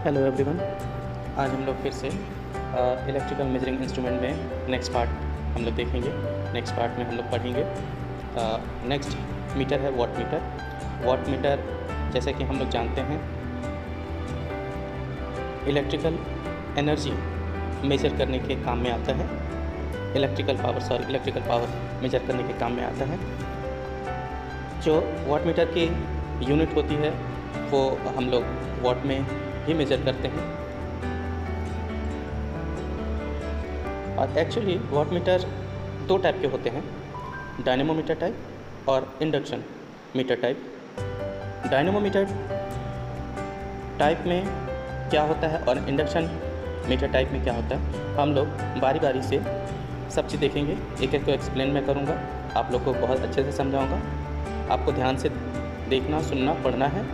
Hello everyone. आज हम लोग फिर से इलेक्ट्रिकल मेजरिंग इंस्ट्रूमेंट में नेक्स्ट पार्ट हम लोग देखेंगे। नेक्स्ट पार्ट में हम लोग पढ़ेंगे नेक्स्ट मीटर है वाट मीटर। वाट मीटर जैसे कि हम लोग जानते हैं इलेक्ट्रिकल एनर्जी मेजर करने के काम में आता है। इलेक्ट्रिकल पावर मेजर करने के काम में आता है। जो वाट मीटर की यूनिट होती है वो हम लोग वाट में ही मेजर करते हैं। और एक्चुअली वाट मीटर दो टाइप के होते हैं, डायनेमोमीटर टाइप और induction meter type. Dynamometer type में क्या होता है और इंडक्शन मीटर टाइप में क्या होता है, हम लोग बारी बारी से सब चीज़ देखेंगे। एक एक को एक्सप्लेन मैं करूँगा, आप लोग को बहुत अच्छे से समझाऊँगा। आपको ध्यान से देखना, सुनना, पढ़ना है।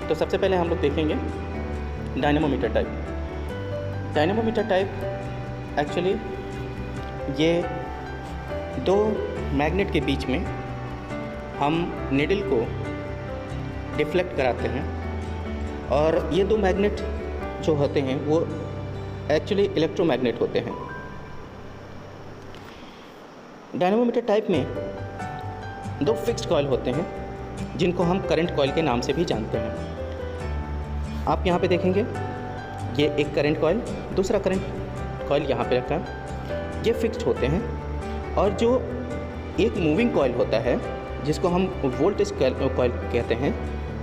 तो सबसे पहले हम लोग देखेंगे dynamometer type. Dynamometer type actually ये दो मैग्नेट के बीच में हम निडल को डिफ्लेक्ट कराते हैं, और ये दो मैग्नेट जो होते हैं वो एक्चुअली इलेक्ट्रोमैग्नेट होते हैं। डायनेमोमीटर टाइप में दो फिक्स्ड कॉइल होते हैं जिनको हम करंट कॉइल के नाम से भी जानते हैं। आप यहाँ पे देखेंगे ये एक करंट कॉइल, दूसरा करंट कॉइल यहाँ पे रखा है। ये फिक्स्ड होते हैं। और जो एक मूविंग कॉइल होता है जिसको हम वोल्टेज कॉइल कहते हैं,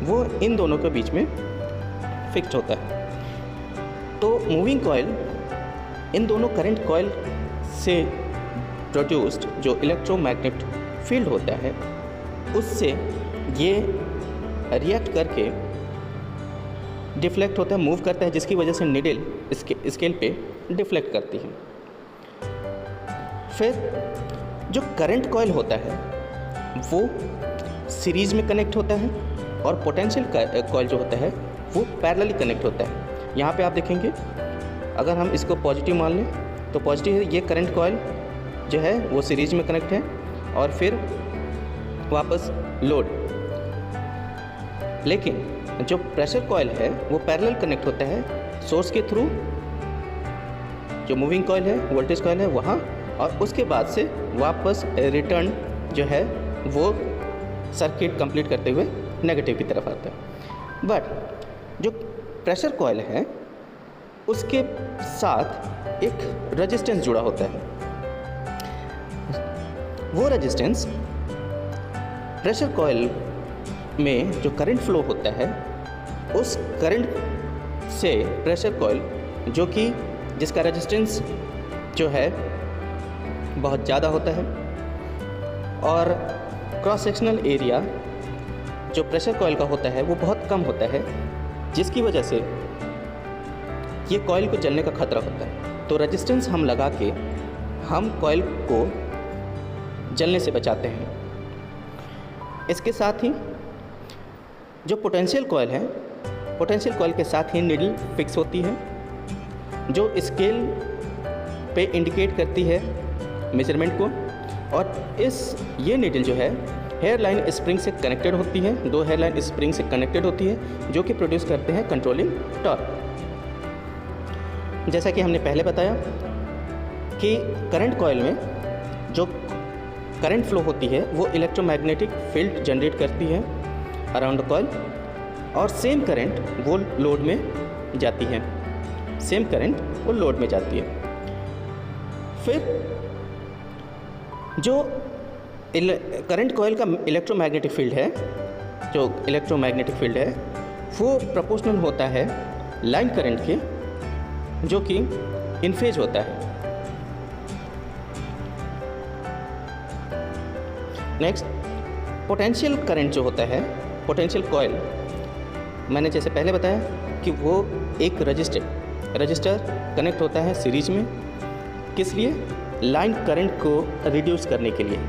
वो इन दोनों के बीच में फिक्स्ड होता है। तो मूविंग कॉइल इन दोनों करंट कॉइल से प्रोड्यूस्ड जो इलेक्ट्रोमैग्नेट फील्ड होता है उससे ये रिएक्ट करके डिफ्लेक्ट होता है, मूव करता है, जिसकी वजह से निडल स्केल पे डिफ्लेक्ट करती है। फिर जो करंट कॉइल होता है वो सीरीज में कनेक्ट होता है, और पोटेंशियल कॉइल जो होता है वो पैरेलली कनेक्ट होता है। यहाँ पे आप देखेंगे, अगर हम इसको पॉजिटिव मान लें तो पॉजिटिव है, ये करंट कॉइल जो है वो सीरीज में कनेक्ट है, और फिर वापस लोड। लेकिन जो प्रेशर कॉइल है वो पैरेलल कनेक्ट होता है सोर्स के थ्रू, जो मूविंग कॉइल है, वोल्टेज कॉइल है वहाँ, और उसके बाद से वापस रिटर्न जो है वो सर्किट कंप्लीट करते हुए नेगेटिव की तरफ आता है। बट जो प्रेशर कॉइल है उसके साथ एक रेजिस्टेंस जुड़ा होता है। वो रेजिस्टेंस प्रेशर कॉइल में जो करंट फ्लो होता है उस करंट से प्रेशर कॉइल जो कि जिसका रेजिस्टेंस जो है बहुत ज़्यादा होता है, और क्रॉस सेक्शनल एरिया जो प्रेशर कॉइल का होता है वो बहुत कम होता है, जिसकी वजह से ये कॉइल को जलने का खतरा होता है। तो रेजिस्टेंस हम लगा के हम कॉइल को जलने से बचाते हैं। इसके साथ ही जो पोटेंशियल कॉइल है, पोटेंशियल कॉइल के साथ ही निडल फिक्स होती है जो स्केल पे इंडिकेट करती है मेजरमेंट को, और ये निडल जो है हेयर लाइन स्प्रिंग से कनेक्टेड होती है, दो हेयर लाइन स्प्रिंग से कनेक्टेड होती है जो कि प्रोड्यूस करते हैं कंट्रोलिंग टॉर्क। जैसा कि हमने पहले बताया कि करंट कॉइल में जो करंट फ्लो होती है वो इलेक्ट्रोमैग्नेटिक फील्ड जनरेट करती है अराउंड द कॉइल, और सेम करंट वो लोड में जाती है, सेम करंट वो लोड में जाती है। फिर जो करंट कॉइल का इलेक्ट्रोमैग्नेटिक फील्ड है, जो इलेक्ट्रोमैग्नेटिक फील्ड है वो प्रोपोर्शनल होता है लाइन करंट के, जो कि इन फेज होता है। नेक्स्ट, पोटेंशियल करंट जो होता है, पोटेंशियल कॉइल, मैंने जैसे पहले बताया कि वो एक रजिस्टर कनेक्ट होता है सीरीज में। किस लिए? लाइन करंट को रिड्यूस करने के लिए,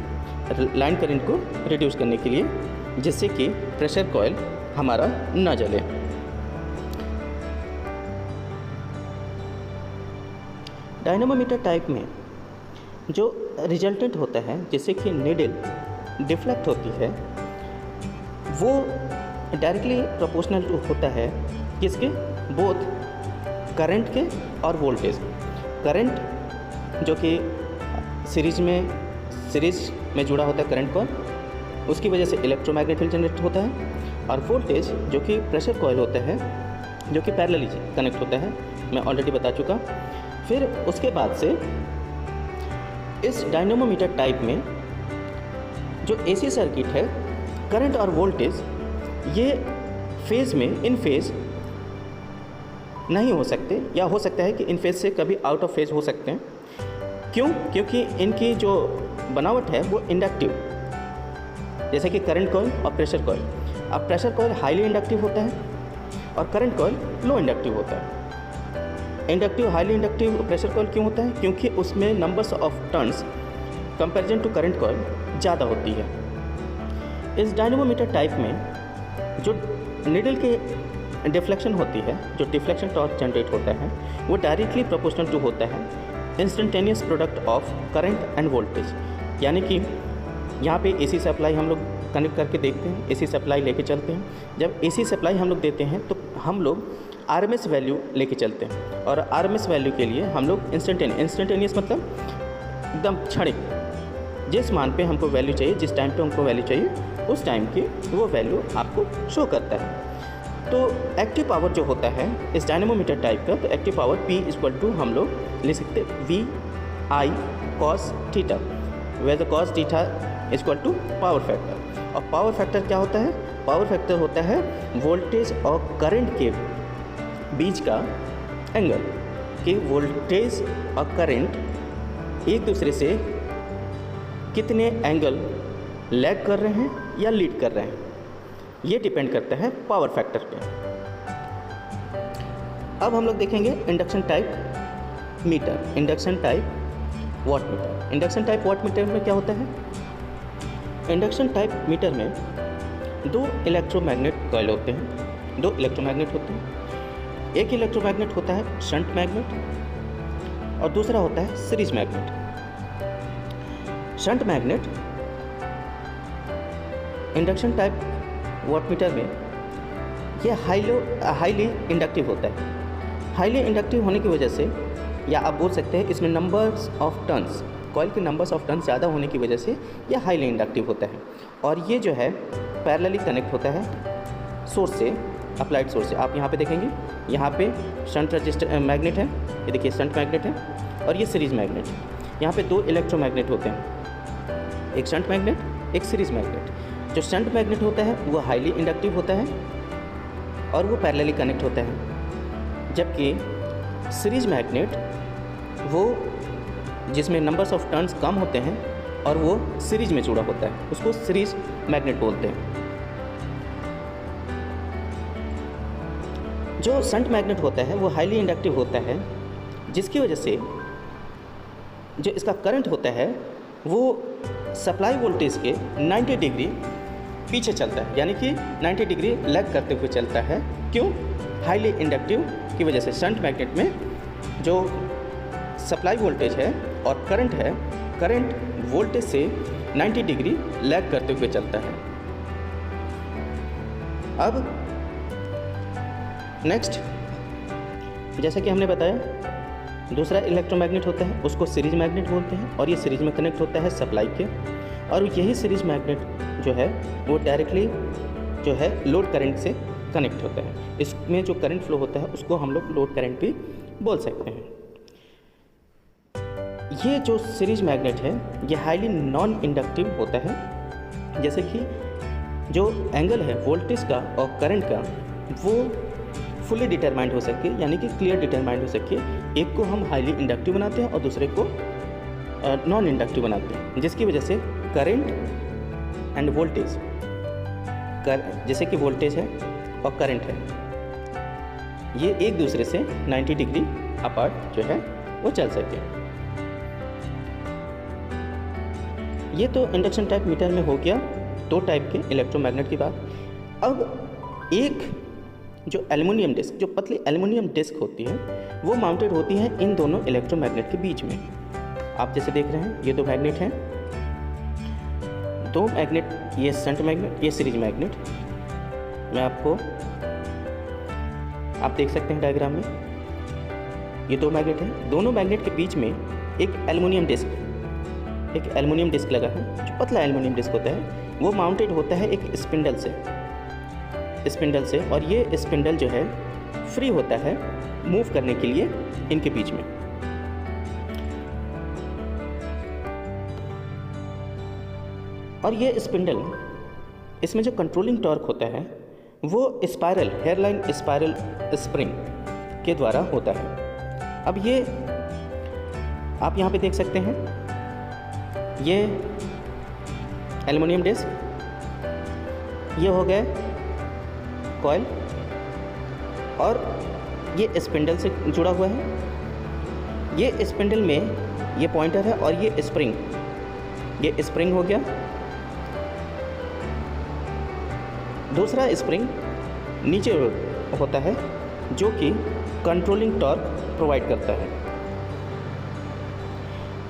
लाइन करंट को रिड्यूस करने के लिए, जिससे कि प्रेशर कॉइल हमारा ना जले। डायनेमोमीटर टाइप में जो रिजल्टेंट होता है जिससे कि निडल डिफ्लेक्ट होती है वो डायरेक्टली प्रोपोर्शनल होता है किसके, बोथ करंट के और वोल्टेज। करंट जो कि सीरीज में जुड़ा होता है करंट कॉइल, उसकी वजह से इलेक्ट्रोमैग्नेटिक फील्ड जनरेट होता है, और वोल्टेज जो कि प्रेशर कॉइल होता है जो कि पैरेलली कनेक्ट होता है, मैं ऑलरेडी बता चुका। फिर उसके बाद से इस डायनेमोमीटर टाइप में जो एसी सर्किट है, करंट और वोल्टेज ये फेज़ में इन फेज़ नहीं हो सकते, या हो सकता है कि इन फेज़ से कभी आउट ऑफ फेज़ हो सकते हैं। क्यों? क्योंकि इनकी जो बनावट है वो इंडक्टिव, जैसे कि करंट कॉइल और प्रेशर कॉइल। अब प्रेशर कॉइल हाईली इंडक्टिव होता है और करंट कॉइल लो इंडक्टिव होता है। Inductive highly inductive pressure coil क्यों होता है? क्योंकि उसमें numbers of turns comparison to current coil ज़्यादा होती है। इस डायनेमोमीटर टाइप में जो निडल के डिफ्लेक्शन होती है, जो डिफ्लेक्शन टॉर्क जनरेट होता है, वो डायरेक्टली प्रोपोर्शनल टू होता है instantaneous product of current end voltage. यानी कि यहाँ पे एसी सप्लाई हम लोग कनेक्ट करके देखते हैं, एसी सप्लाई लेके चलते हैं। जब एसी सप्लाई हम लोग देते हैं तो हम लोग आरएमएस वैल्यू लेके चलते हैं, और आरएमएस वैल्यू के लिए हम लोग इंस्टेंटेनियस मतलब एकदम क्षणिक, जिस मान पे हमको वैल्यू चाहिए, जिस टाइम पे हमको वैल्यू चाहिए, उस टाइम की वो वैल्यू आपको शो करता है। तो एक्टिव पावर जो होता है इस डायनेमोमीटर टाइप का, तो active power P equal to हम लोग लिख सकते हैं VI cos theta, where the cos theta equal to power factor. और पावर फैक्टर क्या होता है? पावर फैक्टर होता है वोल्टेज और करंट के बीच का एंगल, कि वोल्टेज और करंट एक दूसरे से कितने एंगल लैग कर रहे हैं या लीड कर रहे हैं, ये डिपेंड करता है पावर फैक्टर पे। अब हम लोग देखेंगे induction type meter, induction type watt meter. Induction type watt meter में क्या होता है? इंडक्शन टाइप मीटर में दो इलेक्ट्रोमैग्नेट कॉइल होते हैं, दो इलेक्ट्रोमैग्नेट होते हैं। एक इलेक्ट्रोमैग्नेट होता है शंट मैग्नेट और दूसरा होता है series magnet. Shunt magnet induction type wattmeter में ये हाईली इंडक्टिव होता है। हाईली इंडक्टिव होने की वजह से, या आप बोल सकते हैं इसमें नंबर्स ऑफ टर्न्स, कॉइल के नंबर्स ऑफ टर्न्स ज़्यादा होने की वजह से यह हाईली इंडक्टिव होता है। और ये जो है पैरेलली कनेक्ट होता है सोर्स से, अप्लाइड सोर्स से। आप यहाँ पे देखेंगे, यहाँ पे शंट रजिस्टर मैग्नेट है, ये देखिए शंट मैग्नेट है, और ये सीरीज मैग्नेट है। यहाँ पे दो इलेक्ट्रोमैग्नेट होते हैं, एक शंट मैग्नेट, एक सीरीज मैग्नेट। जो शंट मैग्नेट होता है वो हाईली इंडक्टिव होता है और वो पैरेलली कनेक्ट होता है, जबकि सीरीज मैग्नेट वो जिसमें नंबर्स ऑफ टर्न्स कम होते हैं और वो सीरीज में जुड़ा होता है, उसको सीरीज मैग्नेट बोलते हैं। जो शंट मैग्नेट होता है वो हाईली इंडक्टिव होता है, जिसकी वजह से जो इसका करंट होता है वो सप्लाई वोल्टेज के 90 डिग्री पीछे चलता है, यानी कि 90 डिग्री लैग करते हुए चलता है। क्यों? हाईली इंडक्टिव की वजह से। शंट मैग्नेट में जो सप्लाई वोल्टेज है और करंट है, करंट वोल्टेज से 90 डिग्री लैग करते हुए चलता है। अब नेक्स्ट, जैसा कि हमने बताया, दूसरा इलेक्ट्रोमैग्नेट होता है, उसको सीरीज मैग्नेट बोलते हैं, और ये सीरीज में कनेक्ट होता है सप्लाई के। और यही सीरीज मैग्नेट जो है वो डायरेक्टली जो है लोड करंट से कनेक्ट होता है। इसमें जो करंट फ्लो होता है उसको हम लोग लोड करंट भी बोल सकते हैं। ये जो सीरीज मैग्नेट है ये हाईली नॉन इंडक्टिव होता है, जैसे कि जो एंगल है वोल्टेज का और करंट का वो फुली डिटरमाइंड हो सके, यानी कि क्लियर डिटरमाइंड हो सके। एक को हम हाईली इंडक्टिव बनाते हैं और दूसरे को नॉन इंडक्टिव बनाते हैं, जिसकी वजह से करंट एंड वोल्टेज, जैसे कि वोल्टेज है और करंट है, ये एक दूसरे से 90 डिग्री अपार्ट जो है वो चल सके। ये तो इंडक्शन टाइप मीटर में हो गया दो टाइप के इलेक्ट्रोमैग्नेट की बात। अब एक जो एल्युमिनियम डिस्क, जो पतली एल्युमिनियम डिस्क होती है वो माउंटेड होती है इन दोनों इलेक्ट्रोमैग्नेट के बीच में। आप जैसे देख रहे हैं ये दो मैग्नेट हैं, दो मैग्नेट, ये शंट मैग्नेट, ये सीरीज मैग्नेट। मैं आपको आप देख सकते हैं डायग्राम में, ये दो मैग्नेट हैं, दोनों मैग्नेट के बीच में एक एल्युमिनियम डिस्क लगा है, जो पतला एल्युमिनियम डिस्क होता है, वो माउंटेड होता है एक स्पिंडल से, और ये स्पिंडल जो है फ्री होता है मूव करने के लिए इनके बीच में। और ये स्पिंडल, इसमें जो कंट्रोलिंग टॉर्क होता है वो स्पाइरल, हेयरलाइन स्पाइरल स्प्रिंग के द्वारा होता है। अब ये आप यहाँ पे देख सकते हैं, ये एल्युमिनियम डिस्क, ये हो गए कॉइल, और ये स्पिंडल से जुड़ा हुआ है। ये स्पिंडल में ये पॉइंटर है और ये स्प्रिंग हो गया। दूसरा स्प्रिंग नीचे होता है जो कि कंट्रोलिंग टॉर्क प्रोवाइड करता है।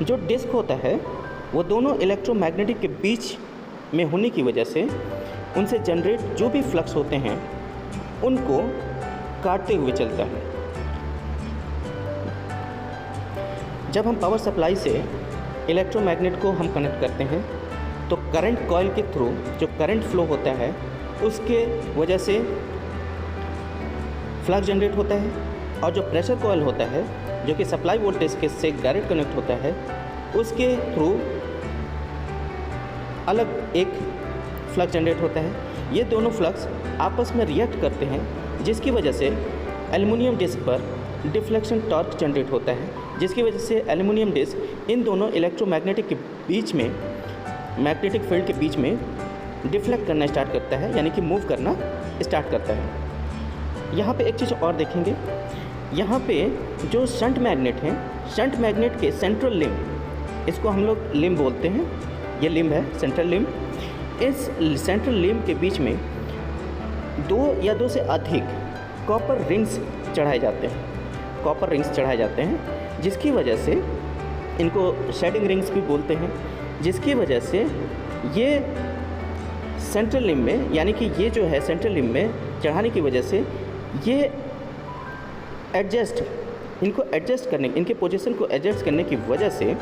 जो डिस्क होता है वो दोनों इलेक्ट्रोमैग्नेटिक के बीच में होने की वजह से उनसे जनरेट जो भी फ्लक्स होते हैं उनको काटते हुए चलता है। जब हम पावर सप्लाई से इलेक्ट्रोमैग्नेट को हम कनेक्ट करते हैं तो करंट कॉइल के थ्रू जो करंट फ्लो होता है उसके वजह से फ्लक्स जनरेट होता है, और जो प्रेशर कॉइल होता है जो कि सप्लाई वोल्टेज के से डायरेक्ट कनेक्ट होता है उसके थ्रू अलग एक फ्लक्स जनरेट होता है। ये दोनों फ्लक्स आपस में रिएक्ट करते हैं, जिसकी वजह से एल्युमिनियम डिस्क पर डिफ्लेक्शन टॉर्क जनरेट होता है, जिसकी वजह से एल्युमिनियम डिस्क इन दोनों इलेक्ट्रोमैग्नेटिक के बीच में, मैग्नेटिक फील्ड के बीच में डिफ्लेक्ट करना स्टार्ट करता है, यानी कि मूव करना स्टार्ट करता है। यहाँ पे एक चीज़ और देखेंगे, यहाँ पे जो शंट मैग्नेट हैं, शंट मैग्नेट के सेंट्रल लिम्ब, इसको हम लोग लिम्ब बोलते हैं, ये लिम्ब है सेंट्रल लिम्ब। इस सेंट्रल लिम्ब के बीच में 2 या 2 से अधिक कॉपर रिंग्स चढ़ाए जाते हैं, जिसकी वजह से इनको शेडिंग रिंग्स भी बोलते हैं, जिसकी वजह से ये सेंट्रल लिम्ब में, यानी कि ये जो है सेंट्रल लिम्ब में चढ़ाने की वजह से ये इनके पोजीशन को एडजस्ट करने की वजह से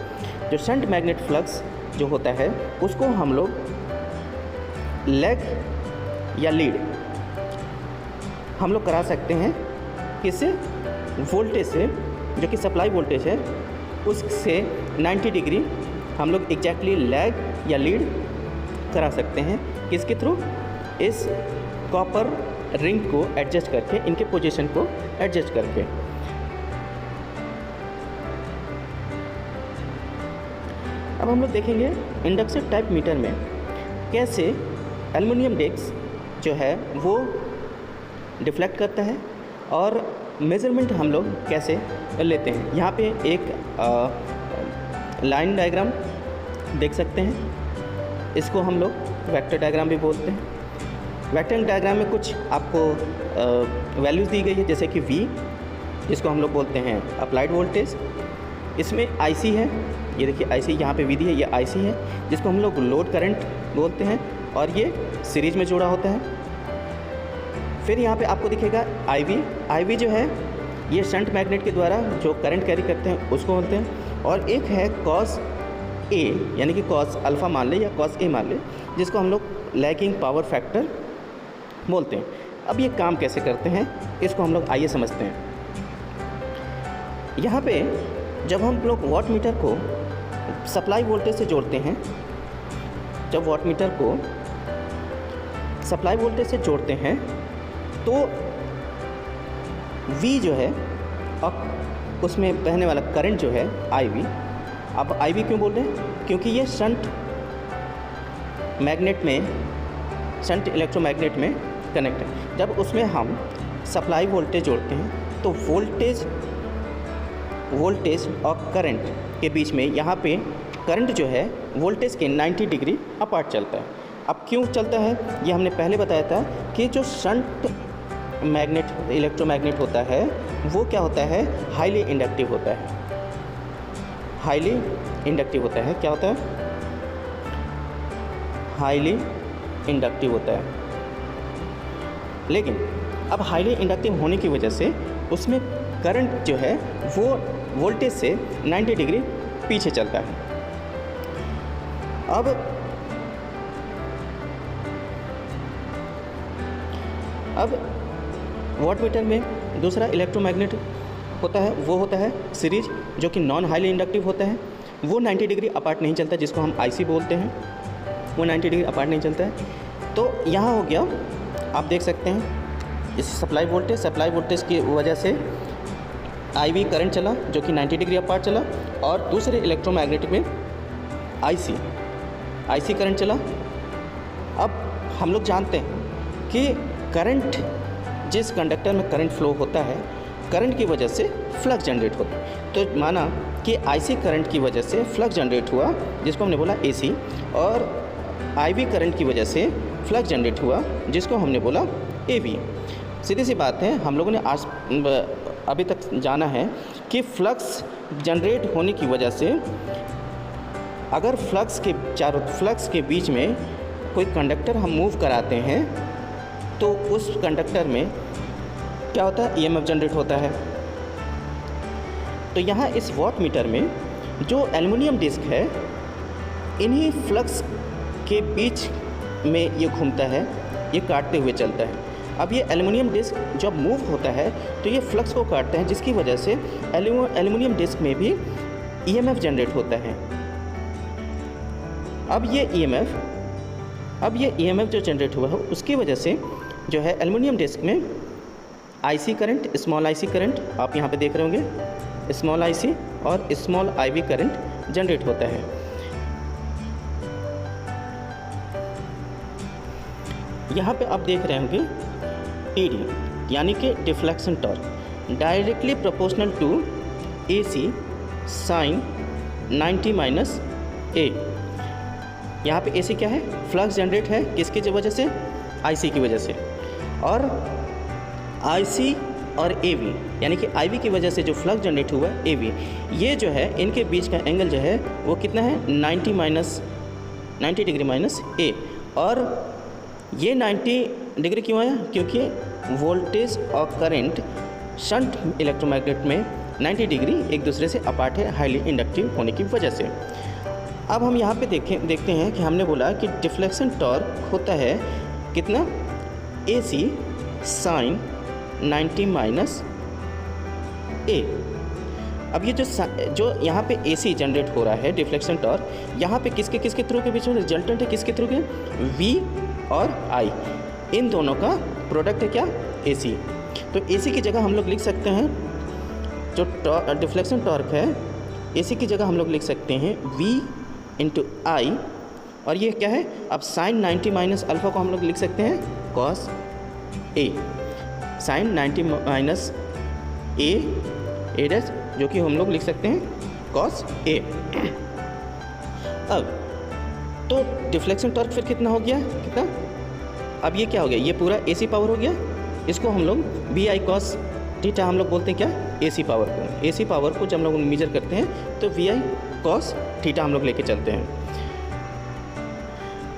जो शंट मैग्नेट फ्लक्स जो होता है उसको हम लोग लेग या लीड हम लोग करा सकते हैं। किससे? वोल्टेज से, जो कि सप्लाई वोल्टेज है उससे 90 डिग्री हम लोग एग्जैक्टली लेग या लीड करा सकते हैं। किसके थ्रू? इस कॉपर रिंग को एडजस्ट करके, इनके पोजीशन को एडजस्ट करके। अब हम लोग देखेंगे इंडक्शन टाइप मीटर में कैसे एल्युमिनियम डिस्क जो है वो डिफ्लेक्ट करता है और मेज़रमेंट हम लोग कैसे लेते हैं। यहाँ पे एक लाइन डायग्राम देख सकते हैं, इसको हम लोग वेक्टर डायग्राम भी बोलते हैं। वेक्टर डायग्राम में कुछ आपको वैल्यूज़ दी गई है, जैसे कि V, जिसको हम लोग बोलते हैं अप्लाइड वोल्टेज। इसमें IC है, ये देखिए IC यहाँ पे विधि है, ये IC है जिसको हम लोग लोड करंट बोलते हैं, और ये सीरीज में जुड़ा होता है। फिर यहाँ पे आपको दिखेगा IV जो है ये शंट मैग्नेट के द्वारा जो करंट कैरी करते हैं उसको बोलते हैं। और एक है कॉस A, यानी कि कॉस अल्फ़ा मान ले या कॉस A मान ले, जिसको हम लोग लैगिंग पावर फैक्टर बोलते हैं। अब ये काम कैसे करते हैं इसको हम लोग आइए समझते हैं। यहाँ पे जब हम लोग वाट मीटर को सप्लाई वोल्टेज से जोड़ते हैं, जब वाट मीटर को सप्लाई वोल्टेज से जोड़ते हैं तो V जो है और उसमें बहने वाला करंट जो है IV। अब IV क्यों बोल रहे हैं? क्योंकि ये शंट मैग्नेट में, शंट इलेक्ट्रोमैग्नेट में कनेक्ट है। जब उसमें हम सप्लाई वोल्टेज जोड़ते हैं तो वोल्टेज और करंट के बीच में यहाँ पे करंट जो है वोल्टेज के 90 डिग्री अपार्ट चलता है। अब क्यों चलता है ये हमने पहले बताया था कि जो शंट मैग्नेट इलेक्ट्रोमैग्नेट होता है वो क्या होता है, हाईली इंडक्टिव होता है। हाईली इंडक्टिव होता है, क्या होता है? हाईली इंडक्टिव होता है। लेकिन अब हाईली इंडक्टिव होने की वजह से उसमें करंट जो है वो वोल्टेज से 90 डिग्री पीछे चलता है। अब वॉटमीटर में दूसरा इलेक्ट्रोमैग्नेट होता है, वो होता है सीरीज, जो कि नॉन हाईली इंडक्टिव होता है। वो 90 डिग्री अपार्ट नहीं चलता, जिसको हम आईसी बोलते हैं, वो 90 डिग्री अपार्ट नहीं चलता है। तो यहाँ हो गया, आप देख सकते हैं इस सप्लाई वोल्टेज की वजह से आईवी करंट चला जो कि 90 डिग्री अपार्ट चला, और दूसरे इलेक्ट्रोमैग्नेटिक में आईसी करंट चला। अब हम लोग जानते हैं कि करंट, जिस कंडक्टर में करंट फ्लो होता है, करंट की वजह से फ्लक्स जनरेट होता है। तो माना कि आईसी करंट की वजह से फ्लक्स जनरेट हुआ, जिसको हमने बोला एसी, और आईवी करंट की वजह से फ्लक्स जनरेट हुआ, जिसको हमने बोला एवी। सीधी सी बात है, हम लोगों ने आज अभी तक जाना है कि फ्लक्स जनरेट होने की वजह से अगर फ्लक्स के बीच में कोई कंडक्टर हम मूव कराते हैं तो उस कंडक्टर में क्या होता है, ईएमएफ जनरेट होता है। तो यहाँ इस वॉट मीटर में जो एल्युमिनियम डिस्क है, इन्हीं फ्लक्स के बीच में ये घूमता है, ये काटते हुए चलता है। अब ये एल्युमिनियम डिस्क जब मूव होता है तो ये फ्लक्स को काटता है, जिसकी वजह से एल्युमिनियम डिस्क में भी ईएमएफ जनरेट होता है। अब ये ईएमएफ जो जनरेट हुआ है, उसकी वजह से जो है एल्युमिनियम डिस्क में IC current, small IC current आप यहाँ पे देख रहे होंगे, स्मॉल आईसी और स्मॉल आईवी करंट जनरेट होता है। यहाँ पे आप देख रहे होंगे ईडी, यानी कि deflection torque, directly proportional to AC sine 90 - A. यहाँ पे एसी क्या है, फ्लक्स जनरेट है, किसकी वजह से, आईसी की वजह से, और आईसी और एवी यानी कि आईवी की वजह से जो फ्लक्स जनरेट हुआ है एवी, ये जो है इनके बीच का एंगल जो है वो कितना है, 90 डिग्री माइनस ए। और ये 90 डिग्री क्यों आया, क्योंकि वोल्टेज और करंट शंट इलेक्ट्रोमैग्नेट में 90 डिग्री एक दूसरे से अपार्ट है, हाईली इंडक्टिव होने की वजह से। अब हम यहाँ पे देखते हैं कि हमने बोला कि डिफ्लेक्शन टॉर्क होता है कितना, AC साइन 90 - ए। अब ये जो यहाँ पे AC जनरेट हो रहा है डिफ्लेक्शन टॉर्क, यहाँ पे किसके थ्रू के बीच में रिजल्टेंट है, किसके थ्रू के, V और I, इन दोनों का प्रोडक्ट है क्या, AC। तो AC की जगह हम लोग लिख सकते हैं, जो डिफ्लेक्शन टॉर्क है AC की जगह हम लोग लिख सकते हैं V × I, और ये क्या है, अब साइन 90 - अल्फ़ा को हम लोग लिख सकते हैं cos A, sign 90 - A dash, जो कि हम लोग लिख सकते हैं कॉस ए। अब तो डिफ्लेक्शन टॉर्क फिर कितना हो गया, कितना, अब ये क्या हो गया, ये पूरा AC पावर हो गया, इसको हम लोग VI cos थीटा हम लोग बोलते हैं क्या, AC पावर को। AC पावर को जब हम लोग मेजर करते हैं तो VI cos थीटा हम लोग लेके चलते हैं।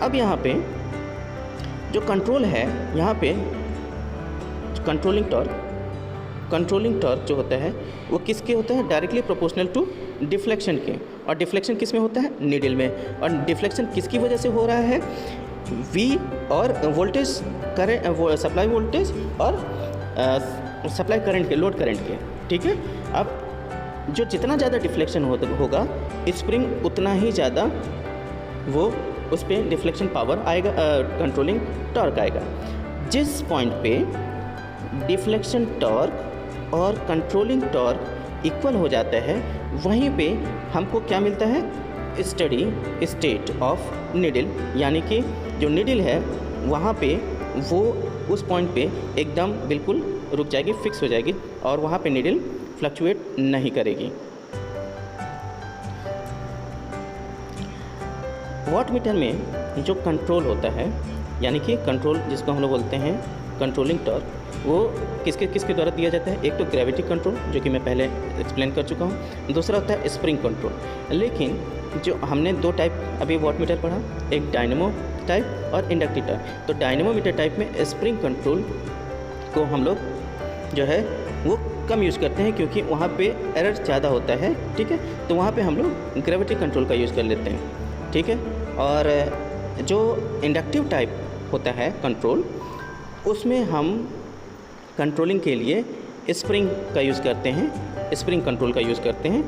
अब यहाँ पे जो कंट्रोल है, यहाँ पे कंट्रोलिंग टॉर्क जो होता है वो किसके होता है, डायरेक्टली प्रोपोर्शनल टू डिफ्लेक्शन के। और डिफ्लेक्शन किस में होता है, नीडल में। और डिफ्लेक्शन किसकी वजह से हो रहा है, V और वोल्टेज करंट, सप्लाई वोल्टेज और सप्लाई करंट के, लोड करंट के, ठीक है। अब जो जितना ज़्यादा डिफ्लेक्शन होगा स्प्रिंग उतना ही ज़्यादा वो उस पर डिफ्लेक्शन पावर आएगा, कंट्रोलिंग टॉर्क आएगा। जिस पॉइंट पे डिफ्लेक्शन टॉर्क और कंट्रोलिंग टॉर्क इक्वल हो जाता है, वहीं पे हमको क्या मिलता है, स्टडी स्टेट ऑफ निडल, यानी कि जो निडल है वहाँ पे वो उस पॉइंट पे एकदम बिल्कुल रुक जाएगी, फिक्स हो जाएगी, और वहाँ पे निडल फ्लक्चुएट नहीं करेगी। वॉट मीटर में जो कंट्रोल होता है, यानी कि कंट्रोल जिसको हम लोग बोलते हैं कंट्रोलिंग टॉर्क, वो किसके द्वारा दिया जाता है, एक तो ग्रेविटी कंट्रोल जो कि मैं पहले एक्सप्लेन कर चुका हूँ, दूसरा होता है स्प्रिंग कंट्रोल। लेकिन जो हमने दो टाइप अभी वॉट मीटर पढ़ा, एक डायनेमो टाइप और इंडक्टिव टाइप। तो डायनेमो मीटर टाइप में स्प्रिंग कंट्रोल को हम लोग जो है वो कम यूज़ करते हैं, क्योंकि वहाँ पे एरर ज़्यादा होता है, ठीक है। तो वहाँ पे हम लोग ग्रेविटी कंट्रोल का यूज़ कर लेते हैं, ठीक है। और जो इंडक्टिव टाइप होता है कंट्रोल, उसमें हम कंट्रोलिंग के लिए स्प्रिंग का यूज़ करते हैं, स्प्रिंग कंट्रोल का यूज़ करते हैं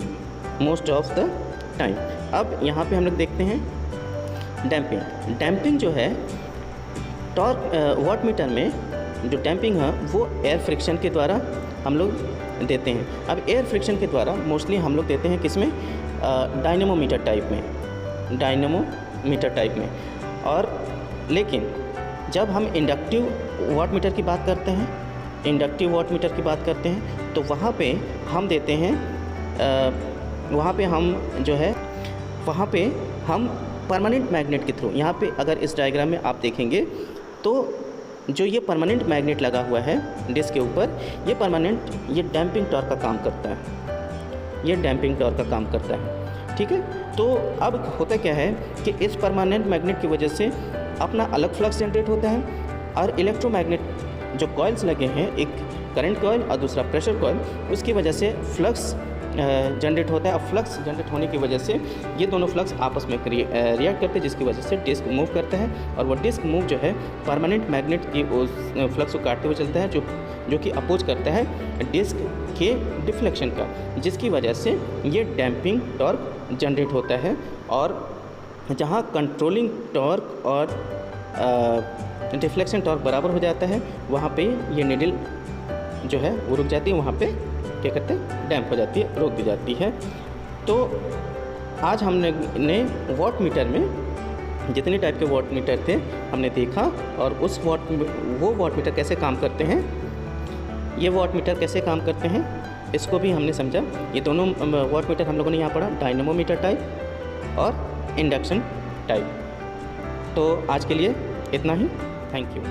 मोस्ट ऑफ द टाइम। अब यहाँ पे हम लोग देखते हैं डैम्पिंग जो है टॉर्क वाट मीटर में जो डैम्पिंग है वो एयर फ्रिक्शन के द्वारा हम लोग देते हैं। अब एयर फ्रिक्शन के द्वारा मोस्टली हम लोग देते हैं किसमें, डायनेमोमीटर टाइप में। और लेकिन जब हम इंडक्टिव वाट मीटर की बात करते हैं, तो वहाँ पे हम देते हैं वहाँ पे हम परमानेंट मैग्नेट के थ्रू, यहाँ पे अगर इस डायग्राम में आप देखेंगे तो जो ये परमानेंट मैग्नेट लगा हुआ है डिस्क के ऊपर, ये डैम्पिंग टॉर्क का काम करता है, ठीक है। तो अब होता क्या है कि इस परमानेंट मैग्नेट की वजह से अपना अलग फ्लक्स जनरेट होता है, और इलेक्ट्रोमैग्नेट जो कॉइल्स लगे हैं, एक करंट कॉइल और दूसरा प्रेशर कॉइल, उसकी वजह से फ्लक्स जनरेट होता है। और फ्लक्स जनरेट होने की वजह से ये दोनों फ्लक्स आपस में रिएक्ट करते हैं, जिसकी वजह से डिस्क मूव करता है, और वो डिस्क मूव जो है परमानेंट मैग्नेट की उस फ्लक्स को काटते हुए चलता है, जो कि अपोज करता है डिस्क के डिफ्लेक्शन का, जिसकी वजह से ये डैम्पिंग टॉर्क जनरेट होता है। और जहाँ कंट्रोलिंग टॉर्क और डिफ्लेक्शन टॉर्क बराबर हो जाता है, वहाँ पे ये नीडल जो है वो रुक जाती है, वहाँ पे क्या करते हैं, डैम्प हो जाती है, रोक दी जाती है। तो आज हमने वाट मीटर में जितने टाइप के वाट मीटर थे हमने देखा, और वो वाट मीटर कैसे काम करते हैं, ये वाट मीटर कैसे काम करते हैं, इसको भी हमने समझा। ये दोनों वाट मीटर हम लोगों ने यहाँ पढ़ा, डायनेमोमीटर टाइप और इंडक्शन टाइप। तो आज के लिए इतना ही, थैंक यू।